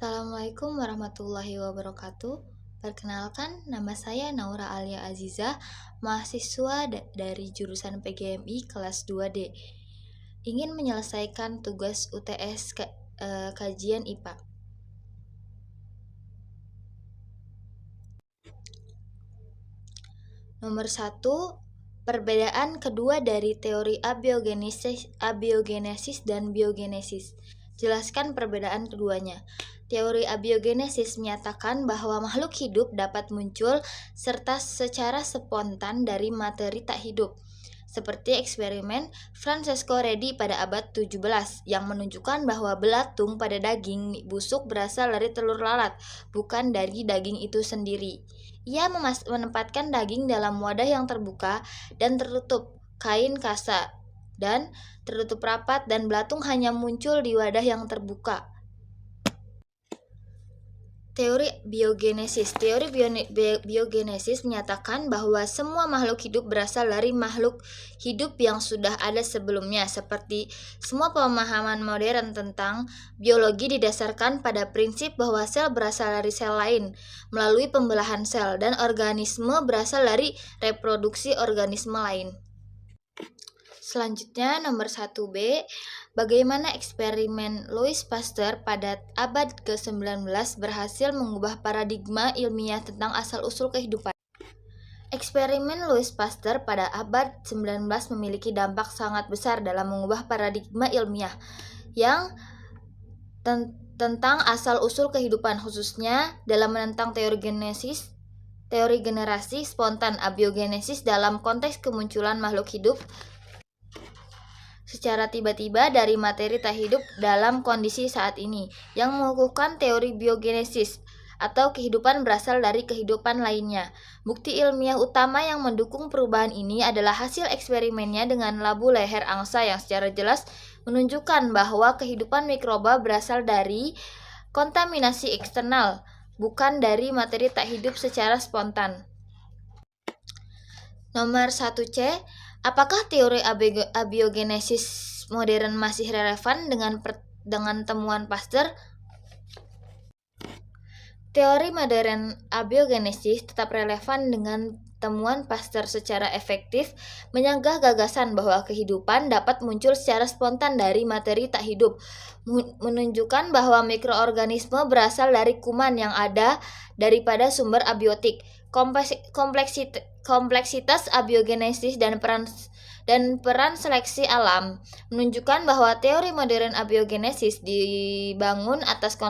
Assalamualaikum warahmatullahi wabarakatuh. Perkenalkan, nama saya Naura Alia Azizah, mahasiswa dari jurusan PGMI kelas 2D. Ingin menyelesaikan tugas UTS kajian IPA. Nomor 1, perbedaan kedua dari teori abiogenesis dan biogenesis. Jelaskan perbedaan keduanya. Teori abiogenesis menyatakan bahwa makhluk hidup dapat muncul serta secara spontan dari materi tak hidup, seperti eksperimen Francesco Redi pada abad 17 yang menunjukkan bahwa belatung pada daging busuk berasal dari telur lalat, bukan dari daging itu sendiri. Ia menempatkan daging dalam wadah yang terbuka dan tertutup kain kasa dan tertutup rapat, dan belatung hanya muncul di wadah yang terbuka. Teori biogenesis. Teori biogenesis menyatakan bahwa semua makhluk hidup berasal dari makhluk hidup yang sudah ada sebelumnya, seperti semua pemahaman modern tentang biologi didasarkan pada prinsip bahwa sel berasal dari sel lain melalui pembelahan sel, dan organisme berasal dari reproduksi organisme lain. Selanjutnya, nomor 1B, bagaimana eksperimen Louis Pasteur pada abad ke-19 berhasil mengubah paradigma ilmiah tentang asal-usul kehidupan. Eksperimen Louis Pasteur pada abad 19 memiliki dampak sangat besar dalam mengubah paradigma ilmiah yang tentang asal-usul kehidupan, khususnya dalam menentang teori generasi spontan abiogenesis dalam konteks kemunculan makhluk hidup secara tiba-tiba dari materi tak hidup dalam kondisi saat ini, yang mengukuhkan teori biogenesis atau kehidupan berasal dari kehidupan lainnya. Bukti ilmiah utama yang mendukung perubahan ini adalah hasil eksperimennya dengan labu leher angsa yang secara jelas menunjukkan bahwa kehidupan mikroba berasal dari kontaminasi eksternal, bukan dari materi tak hidup secara spontan. Nomor 1C, apakah teori abiogenesis modern masih relevan dengan temuan Pasteur? Teori modern abiogenesis tetap relevan dengan temuan Pasteur secara efektif menyanggah gagasan bahwa kehidupan dapat muncul secara spontan dari materi tak hidup, menunjukkan bahwa mikroorganisme berasal dari kuman yang ada daripada sumber abiotik. Kompleksitas abiogenesis dan peran seleksi alam menunjukkan bahwa teori modern abiogenesis dibangun atas